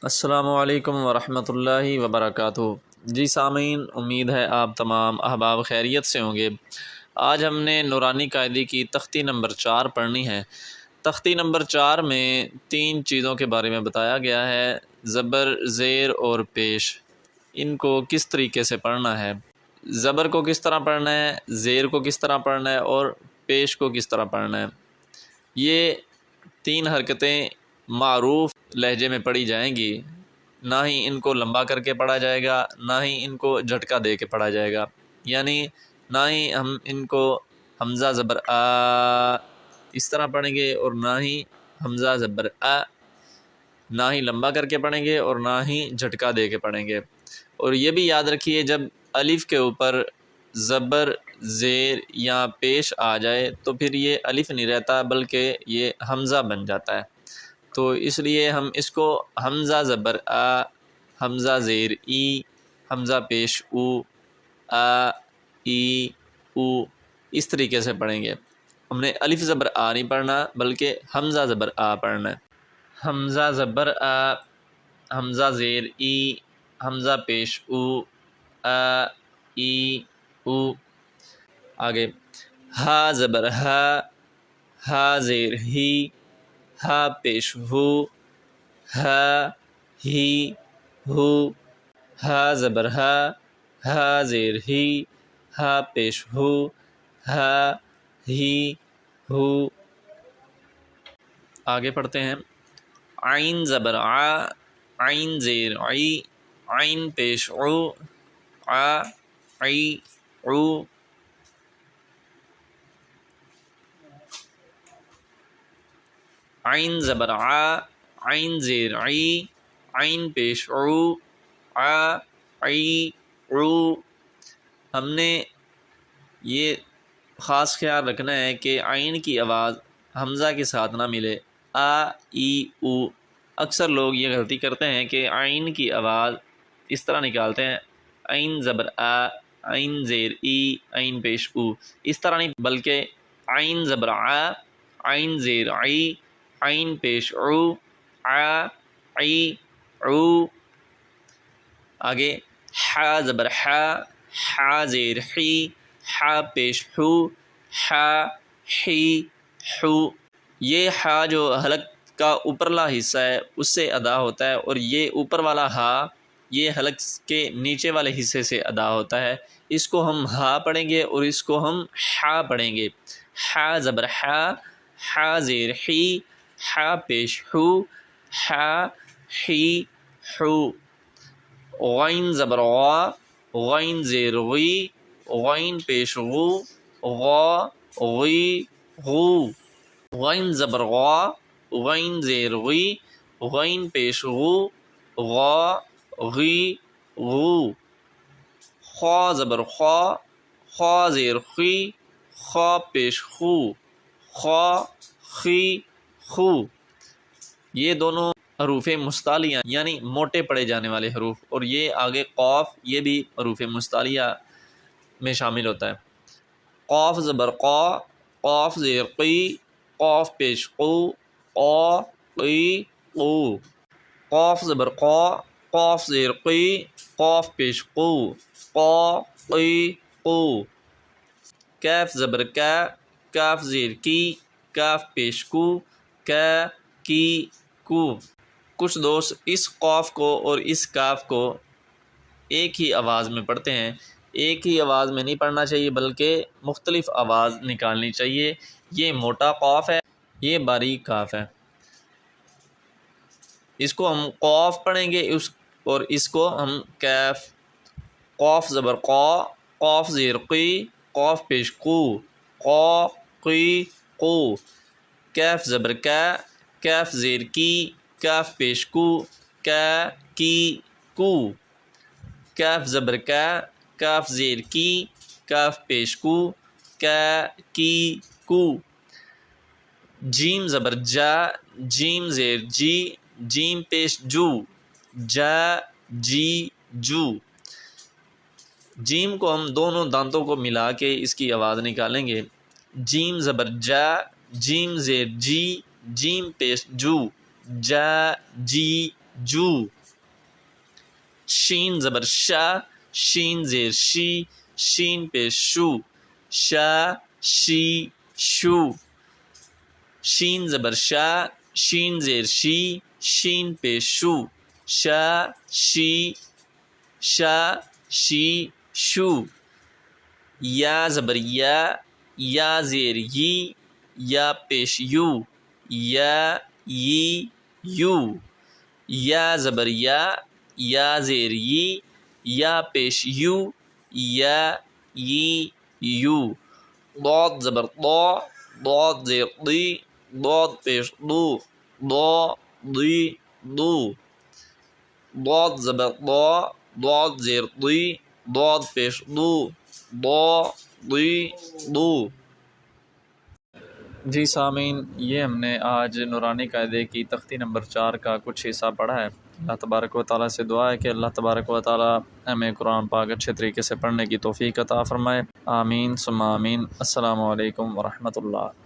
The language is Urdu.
السلام علیکم ورحمۃ اللہ وبرکاتہ۔ جی سامعین، امید ہے آپ تمام احباب خیریت سے ہوں گے۔ آج ہم نے نورانی قاعدے کی تختی نمبر 4 پڑھنی ہے۔ تختی نمبر 4 میں 3 چیزوں کے بارے میں بتایا گیا ہے: زبر، زیر اور پیش۔ ان کو کس طریقے سے پڑھنا ہے، زبر کو کس طرح پڑھنا ہے، زیر کو کس طرح پڑھنا ہے اور پیش کو کس طرح پڑھنا ہے۔ یہ 3 حرکتیں معروف لہجے میں پڑھی جائیں گی، نہ ہی ان کو لمبا کر کے پڑھا جائے گا، نہ ہی ان کو جھٹکا دے کے پڑھا جائے گا، یعنی نہ ہی ہم ان کو حمزہ زبر آ اس طرح پڑھیں گے اور نہ ہی حمزہ زبر آ، نہ ہی لمبا کر کے پڑھیں گے اور نہ ہی جھٹکا دے کے پڑھیں گے۔ اور یہ بھی یاد رکھیے، جب الف کے اوپر زبر، زیر یا پیش آ جائے تو پھر یہ الف نہیں رہتا بلکہ یہ حمزہ بن جاتا ہے۔ تو اس لیے ہم اس کو حمزہ زبر آ، حمزہ زیر ای، حمزہ پیش او، آ ای او اس طریقے سے پڑھیں گے۔ ہم نے الف زبر آ نہیں پڑھنا بلکہ حمزہ زبر آ پڑھنا ہے۔ حمزہ زبر آ، حمزہ زیر ای، حمزہ پیش او، آ ای او۔ آگے ہا زبر ہا، ہا زیر ہی، ہا پیش ہو، ہا ہی ہو۔ ہا زبر ہا، ہا زیر ہی، ہا پیش ہو، ہا ہی ہو۔ آگے پڑھتے ہیں۔ عین زبر آ، عین زیر عی، عین پیش عو، آ عی عو۔ عین زبر آ، عین زیر عی، عین پیش عو، آ عی عو۔ ہم نے یہ خاص خیال رکھنا ہے کہ عین کی آواز حمزہ کے ساتھ نہ ملے، آ ای او۔ اکثر لوگ یہ غلطی کرتے ہیں کہ عین کی آواز اس طرح نکالتے ہیں: عین زبر آ، عین زیر ای، عین پیش او۔ اس طرح نہیں، بلکہ عین زبر آ، عین زیر عی، عین پیش عو، آ عی عو۔ آگے حا زبر حا، حا زیر حی، حا پیش حو، حا حی حو۔ یہ حا جو حلق کا اوپرلا حصہ ہے اس سے ادا ہوتا ہے، اور یہ اوپر والا ہا یہ حلق کے نیچے والے حصے سے ادا ہوتا ہے۔ اس کو ہم ہا پڑھیں گے اور اس کو ہم حا پڑھیں گے۔ حا زبر حا، حا زیر حی، حا پیش حو، حا حی حو۔ غین زبر غا، غین زیر غی، غین پیش غو، غا غی غو۔ غین زبر غا، غین زیر غی، غین پیش غو، غا غی غو۔ خا زبر خا، خا زیر خی، خا پیش خو، خا خی خو۔ یہ دونوں حروف مستعلیہ یعنی موٹے پڑھے جانے والے حروف، اور یہ آگے قاف یہ بھی حروف مستعلیہ میں شامل ہوتا ہے۔ قاف زبر قا، قاف زیر قی، قاف پیش قو، قا قی قو۔ قاف زبر قا، قاف زیر قی، قاف پیش قو، قا قی قو۔ کیف زبر کا، کاف زیر کی، کاف پیش کو، کا کی کو۔ کچھ دوست اس قاف کو اور اس کاف کو ایک ہی آواز میں پڑھتے ہیں۔ ایک ہی آواز میں نہیں پڑھنا چاہیے بلکہ مختلف آواز نکالنی چاہیے۔ یہ موٹا قاف ہے، یہ باریک کاف ہے۔ اس کو ہم قاف پڑھیں گے اور اس کو ہم کیف۔ قاف زبر قا، قاف زیر قی، قاف پیش قو، قا قی قو۔ کیف زبر کا، کیف زیر کی، کاف پیش کو، کا کی کو۔ کیف زبر کا، کاف زیر کی، کاف پیش کو، کا کی کو۔ جیم زبر جا، جیم زیر جی، جیم پیش جو، جا جی جو۔ جیم کو ہم دونوں دانتوں کو ملا کے اس کی آواز نکالیں گے: جیم زبر جا، جیم زیر جی، جیم پیش جو، جا جی جو. شین زبر شا، شین زیر شی، شین پیش شو، شا شی شو. شین زبر شا، شین زیر شی، شین پیش شو، شا شی شا شی شو. یا زبر یا، یا زیر یی، یا پیش یو، یا یی یو. یا زبر یا زیر یی، یا پیش یو، یا یی یو. ضاد زبر ضا، ضاد زیر ضی، ضاد پیش ضو، ضا ضی ضو. ضاد زبر ضا، ضاد زیر ضی، ضاد پیش ضو، ضا ضی ضو. جی سامعین، یہ ہم نے آج نورانی قاعدے کی تختی نمبر 4 کا کچھ حصہ پڑھا ہے. اللہ تبارک و تعالیٰ سے دعا ہے کہ اللہ تبارک و تعالیٰ ہمیں قرآن پاک اچھے طریقے سے پڑھنے کی توفیق عطا فرمائے. آمین ثم آمین. السلام علیکم ورحمۃ اللہ.